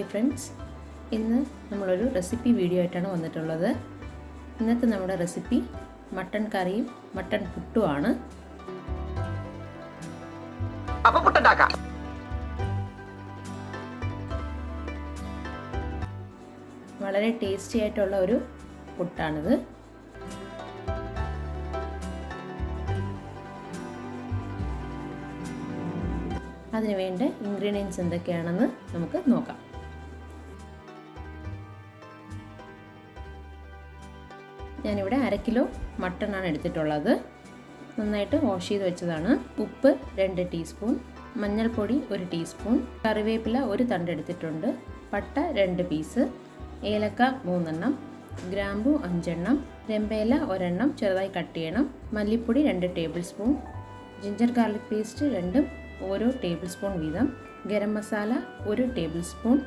Hi friends, ഇന്ന് നമ്മളൊരു recipe video ആയിട്ടാണ് വന്നിട്ടുള്ളത്. ഇന്നത്തെ നമ്മുടെ റെസിപ്പി മട്ടൺ കറിയും മട്ടൺ പുട്ടുമാണ്. വളരെ ടേസ്റ്റി ആയിട്ടുള്ള ഒരു പുട്ടാണിത്. അതിന് വേണ്ട ഇൻഗ്രീഡിയൻസ് എന്തൊക്കെയാണെന്ന് നമുക്ക് നോക്കാം. ഞാനിവിടെ 1/2 കിലോ മട്ടണാണ് എടുത്തിട്ടുള്ളത്. നന്നായിട്ട് വാഷ് ചെയ്ത് വെച്ചതാണ്. ഉപ്പ് 2 ടീസ്പൂൺ, മഞ്ഞൾപ്പൊടി 1 ടീസ്പൂൺ, കറിവേപ്പില 1 തണ്ട് എടുത്തിട്ടുണ്ട്, പട്ട 2 പീസ്, ഏലക്ക 3 എണ്ണം, ഗ്രാമ്പു 5 എണ്ണം, രമ്പയില 1 എണ്ണം ചെറുതായി കട്ട് ചെയ്യണം, മല്ലിപ്പൊടി 2 table spoon, ginger garlic paste 2 ഓരോ ടേബിൾ സ്പൂൺ വീതം, garam masala 1 table spoon,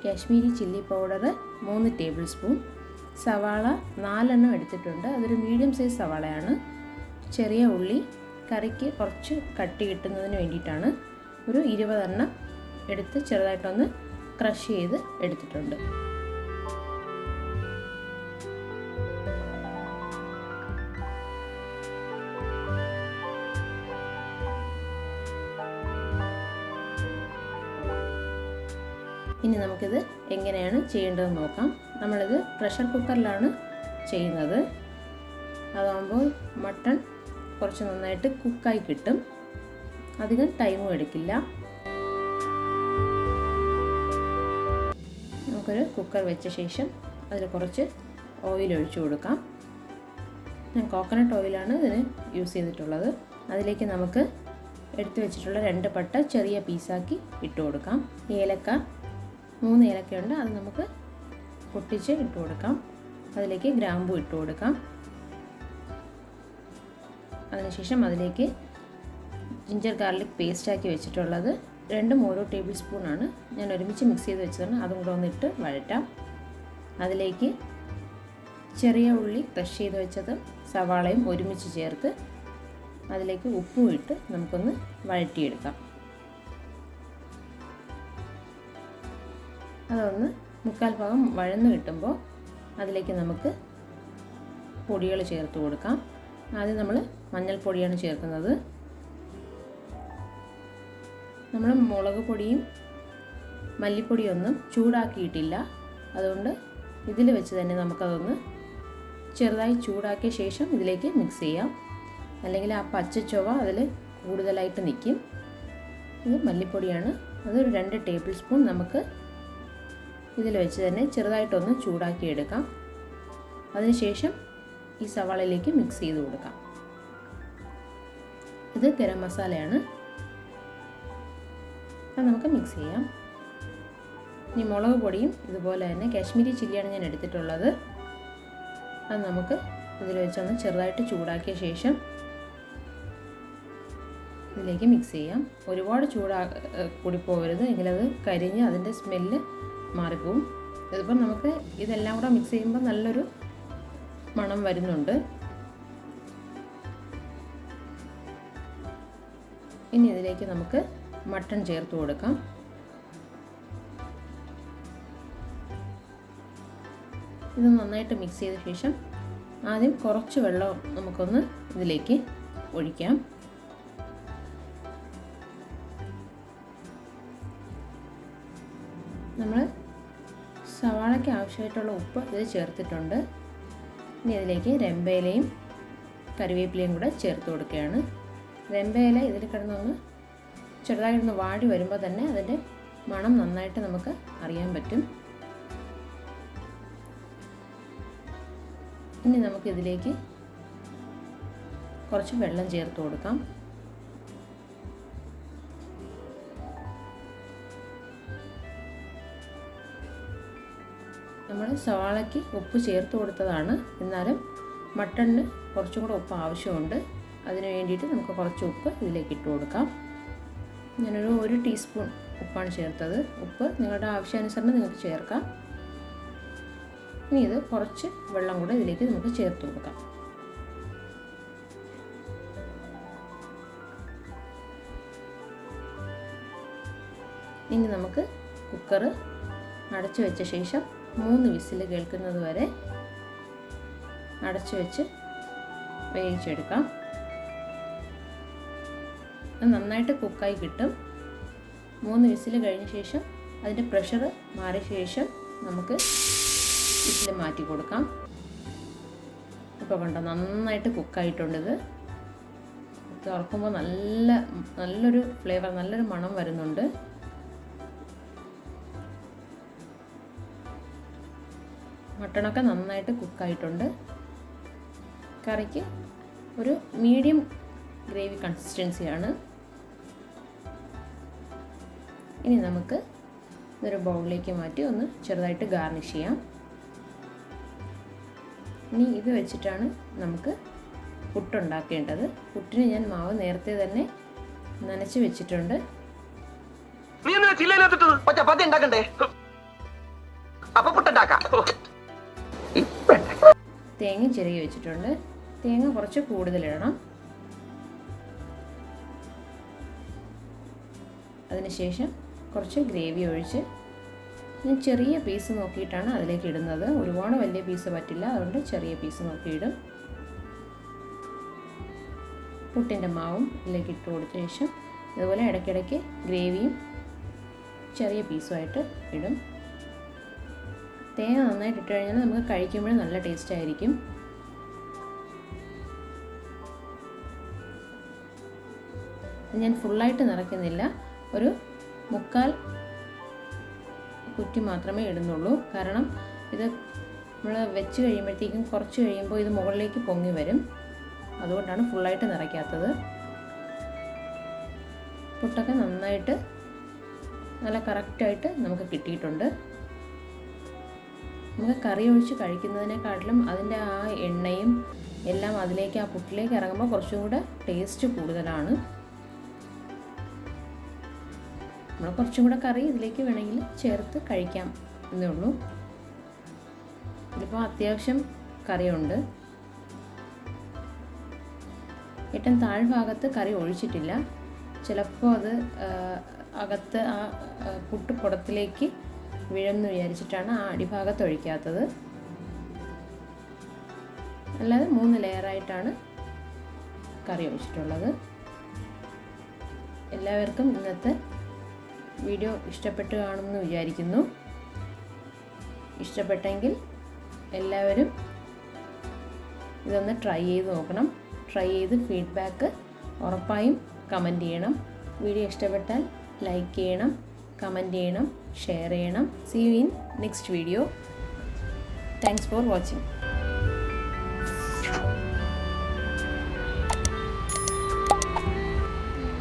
Kashmiri chilli powder 3 table spoon, സവാള 4 എണ്ണം എടുത്തിട്ടുണ്ട്, അതൊരു മീഡിയം സൈസ് സവാളയാണ്. ചെറിയ ഉള്ളി കറിക്ക് കുറച്ച് കട്ടി കിട്ടുന്നതിന് വേണ്ടിയിട്ടാണ് ഒരു 20 എണ്ണം എടുത്ത് ചെറുതായിട്ടൊന്ന് ക്രഷ് ചെയ്ത് എടുത്തിട്ടുണ്ട്. ഇനി നമുക്കിത് എങ്ങനെയാണ് ചെയ്യേണ്ടതെന്ന് നോക്കാം. നമ്മളിത് പ്രഷർ കുക്കറിലാണ് ചെയ്യുന്നത്. അതാകുമ്പോൾ മട്ടൺ കുറച്ച് നന്നായിട്ട് കുക്കായി കിട്ടും, അധികം ടൈമും എടുക്കില്ല. നമുക്കൊരു കുക്കർ വെച്ച ശേഷം അതിൽ കുറച്ച് ഓയിൽ ഒഴിച്ചു കൊടുക്കാം. ഞാൻ കോക്കനട്ട് ഓയിലാണ് ഇതിന് യൂസ് ചെയ്തിട്ടുള്ളത്. അതിലേക്ക് നമുക്ക് എടുത്തു വെച്ചിട്ടുള്ള 2 പട്ട ചെറിയ പീസാക്കി ഇട്ട് കൊടുക്കാം. ഏലക്ക 3 ഏലക്കയുണ്ട്, അത് നമുക്ക് പൊട്ടിച്ച് ഇട്ട് കൊടുക്കാം. അതിലേക്ക് ഗ്രാമ്പു ഇട്ട് കൊടുക്കാം. അതിനുശേഷം അതിലേക്ക് ജിഞ്ചർ ഗാർലിക് പേസ്റ്റാക്കി വെച്ചിട്ടുള്ളത് 2 ഓരോ ടേബിൾ സ്പൂണാണ് ഞാൻ ഒരുമിച്ച് മിക്സ് ചെയ്ത് വെച്ചതാണ്. അതും കൂടെ ഒന്നിട്ട് വഴറ്റാം. അതിലേക്ക് ചെറിയ ഉള്ളി ക്രഷ് ചെയ്ത് വെച്ചതും സവാളയും ഒരുമിച്ച് ചേർത്ത് അതിലേക്ക് ഉപ്പും ഇട്ട് നമുക്കൊന്ന് വഴറ്റിയെടുക്കാം. അതൊന്ന് 1/4 ഭാഗം വഴന്ന് കിട്ടുമ്പോൾ അതിലേക്ക് നമുക്ക് പൊടികൾ ചേർത്ത് കൊടുക്കാം. ആദ്യം നമ്മൾ മഞ്ഞൾപ്പൊടിയാണ് ചേർക്കുന്നത്. നമ്മൾ മുളക് പൊടിയും മല്ലിപ്പൊടിയൊന്നും ചൂടാക്കിയിട്ടില്ല, അതുകൊണ്ട് ഇതിൽ വെച്ച് തന്നെ നമുക്കതൊന്ന് ചെറുതായി ചൂടാക്കിയ ശേഷം ഇതിലേക്ക് മിക്സ് ചെയ്യാം. അല്ലെങ്കിൽ ആ പച്ചച്ചൊവ അതിൽ കൂടുതലായിട്ട് നിൽക്കും. ഇത് മല്ലിപ്പൊടിയാണ്, അതൊരു 2 ടേബിൾ സ്പൂൺ നമുക്ക് ഇതിൽ വെച്ച് തന്നെ ചെറുതായിട്ടൊന്ന് ചൂടാക്കി എടുക്കാം. അതിനുശേഷം ഈ സവാളയിലേക്ക് മിക്സ് ചെയ്ത് കൊടുക്കാം. ഇത് ഗരം മസാലയാണ്, അത് നമുക്ക് മിക്സ് ചെയ്യാം. ഇനി മുളക് പൊടിയും ഇതുപോലെ തന്നെ കാശ്മീരി ചില്ലിയാണ് ഞാൻ എടുത്തിട്ടുള്ളത്. അത് നമുക്ക് ഇതിൽ വെച്ചൊന്ന് ചെറുതായിട്ട് ചൂടാക്കിയ ശേഷം ഇതിലേക്ക് മിക്സ് ചെയ്യാം. ഒരുപാട് കൂടി പോകരുത്, എങ്കിലത് കരിഞ്ഞ് അതിൻ്റെ സ്മെല്ല് മാറിപ്പോവും. ഇതിപ്പോൾ നമുക്ക് ഇതെല്ലാം കൂടെ മിക്സ് ചെയ്യുമ്പോൾ നല്ലൊരു മണം വരുന്നുണ്ട്. ഇനി ഇതിലേക്ക് നമുക്ക് മട്ടൺ ചേർത്ത് കൊടുക്കാം. ഇത് നന്നായിട്ട് മിക്സ് ചെയ്ത ശേഷം ആദ്യം കുറച്ച് വെള്ളം നമുക്കൊന്ന് ഇതിലേക്ക് ഒഴിക്കാം. നമ്മൾ സവാളയ്ക്ക് ആവശ്യമായിട്ടുള്ള ഉപ്പ് ഇത് ചേർത്തിട്ടുണ്ട്. ഇനി ഇതിലേക്ക് രമ്പയിലയും കറിവേപ്പിലയും കൂടെ ചേർത്ത് കൊടുക്കുകയാണ്. രമ്പയില ഇതിൽ കിടന്നൊന്ന് ചെറുതായിട്ടൊന്ന് വാടി വരുമ്പോൾ തന്നെ അതിൻ്റെ മണം നന്നായിട്ട് നമുക്ക് അറിയാൻ പറ്റും. ഇനി നമുക്കിതിലേക്ക് കുറച്ച് വെള്ളം ചേർത്ത് കൊടുക്കാം. നമ്മൾ സവാളയ്ക്ക് ഉപ്പ് ചേർത്ത് കൊടുത്തതാണ്, എന്നാലും മട്ടണിന് കുറച്ചും കൂടെ ഉപ്പ് ആവശ്യമുണ്ട്. അതിന് വേണ്ടിയിട്ട് നമുക്ക് കുറച്ച് ഉപ്പ് ഇതിലേക്ക് ഇട്ട് കൊടുക്കാം. ഞാനൊരു 1 ടീസ്പൂൺ ഉപ്പാണ് ചേർത്തത്. ഉപ്പ് നിങ്ങളുടെ ആവശ്യാനുസരണം നിങ്ങൾക്ക് ചേർക്കാം. ഇനി ഇത് കുറച്ച് വെള്ളം കൂടെ ഇതിലേക്ക് നമുക്ക് ചേർത്ത് കൊടുക്കാം. ഇനി നമുക്ക് കുക്കർ അടച്ചു വെച്ച ശേഷം 3 വിസിൽ കേൾക്കുന്നത് വരെ അടച്ചു വെച്ച് വേവിച്ചെടുക്കാം. അത് നന്നായിട്ട് കുക്കായി കിട്ടും. 3 വിസിൽ കഴിഞ്ഞ ശേഷം അതിൻ്റെ പ്രഷർ മാറിയ ശേഷം നമുക്ക് വിസിൽ മാറ്റി കൊടുക്കാം. ഇപ്പോൾ കണ്ടോ നന്നായിട്ട് കുക്കായിട്ടുണ്ട്. ഇത് തുറക്കുമ്പോൾ നല്ലൊരു ഫ്ലേവർ, നല്ലൊരു മണം വരുന്നുണ്ട്. മട്ടണൊക്കെ നന്നായിട്ട് കുക്കായിട്ടുണ്ട്. കറിക്ക് ഒരു മീഡിയം ഗ്രേവി കൺസിസ്റ്റൻസിയാണ്. ഇനി നമുക്ക് ഇതൊരു ബൗളിലേക്ക് മാറ്റി ഒന്ന് ചെറുതായിട്ട് ഗാർണിഷ് ചെയ്യാം. ഇനി ഇത് വെച്ചിട്ടാണ് നമുക്ക് പുട്ടുണ്ടാക്കേണ്ടത്. പുട്ടിന് ഞാൻ മാവ് നേരത്തെ തന്നെ നനച്ച് വെച്ചിട്ടുണ്ട്. തേങ്ങ ചിരകി വെച്ചിട്ടുണ്ട്. തേങ്ങ കുറച്ച് കൂടുതലിടണം. അതിനുശേഷം കുറച്ച് ഗ്രേവി ഒഴിച്ച് ഞാൻ ചെറിയ പീസ് നോക്കിയിട്ടാണ് അതിലേക്ക് ഇടുന്നത്. ഒരുപാട് വലിയ പീസ് പറ്റില്ല, അതുകൊണ്ട് ചെറിയ പീസ് നോക്കിയിടും. പുട്ടിൻ്റെ മാവും ഇതിലേക്ക് ഇട്ട് കൊടുത്ത ശേഷം ഇതുപോലെ ഇടയ്ക്കിടയ്ക്ക് ഗ്രേവിയും ചെറിയ പീസുമായിട്ട് ഇടും. തേങ്ങ നന്നായിട്ട് ഇട്ട് കഴിഞ്ഞാൽ നമുക്ക് കഴിക്കുമ്പോൾ നല്ല ടേസ്റ്റ് ആയിരിക്കും. ഞാൻ ഫുള്ളായിട്ട് നിറയ്ക്കുന്നില്ല, ഒരു 3/4 കുറ്റി മാത്രമേ ഇടുന്നുള്ളൂ. കാരണം ഇത് നമ്മൾ വെച്ച് കഴിയുമ്പോഴത്തേക്കും കുറച്ച് കഴിയുമ്പോൾ ഇത് മുകളിലേക്ക് പൊങ്ങി വരും. അതുകൊണ്ടാണ് ഫുള്ളായിട്ട് നിറയ്ക്കാത്തത്. പുട്ടൊക്കെ നന്നായിട്ട് നല്ല കറക്റ്റായിട്ട് നമുക്ക് കിട്ടിയിട്ടുണ്ട്. നമുക്ക് കറി ഒഴിച്ച് കഴിക്കുന്നതിനെക്കാട്ടിലും അതിൻ്റെ ആ എണ്ണയും എല്ലാം അതിലേക്ക് ആ പുട്ടിലേക്ക് ഇറങ്ങുമ്പോൾ കുറച്ചും കൂടെ ടേസ്റ്റ് കൂടുതലാണ്. നമ്മൾ കുറച്ചും കൂടെ കറി ഇതിലേക്ക് വേണമെങ്കിൽ ചേർത്ത് കഴിക്കാം എന്നേ ഉള്ളൂ. ഇതിപ്പോൾ അത്യാവശ്യം കറിയുണ്ട്. ഏറ്റവും താഴ്ഭാഗത്ത് കറി ഒഴിച്ചിട്ടില്ല. ചിലപ്പോൾ അത് അകത്ത് ആ പുട്ടുകുടത്തിലേക്ക് വീഴുമെന്ന് വിചാരിച്ചിട്ടാണ് ആ അടിഭാഗത്ത് ഒഴിക്കാത്തത്. അല്ലാതെ 3 ലെയറായിട്ടാണ് കറി ഒഴിച്ചിട്ടുള്ളത്. എല്ലാവർക്കും ഇന്നത്തെ വീഡിയോ ഇഷ്ടപ്പെട്ട് കാണുമെന്ന് വിചാരിക്കുന്നു. ഇഷ്ടപ്പെട്ടെങ്കിൽ എല്ലാവരും ഇതൊന്ന് ട്രൈ ചെയ്ത് നോക്കണം. ട്രൈ ചെയ്ത് ഫീഡ്ബാക്ക് ഉറപ്പായും കമൻറ്റ് ചെയ്യണം. വീഡിയോ ഇഷ്ടപ്പെട്ടാൽ ലൈക്ക് ചെയ്യണം, കമൻറ്റ് ചെയ്യണം, ഷെയർ ചെയ്യണം. See you in next video. Thanks for watching.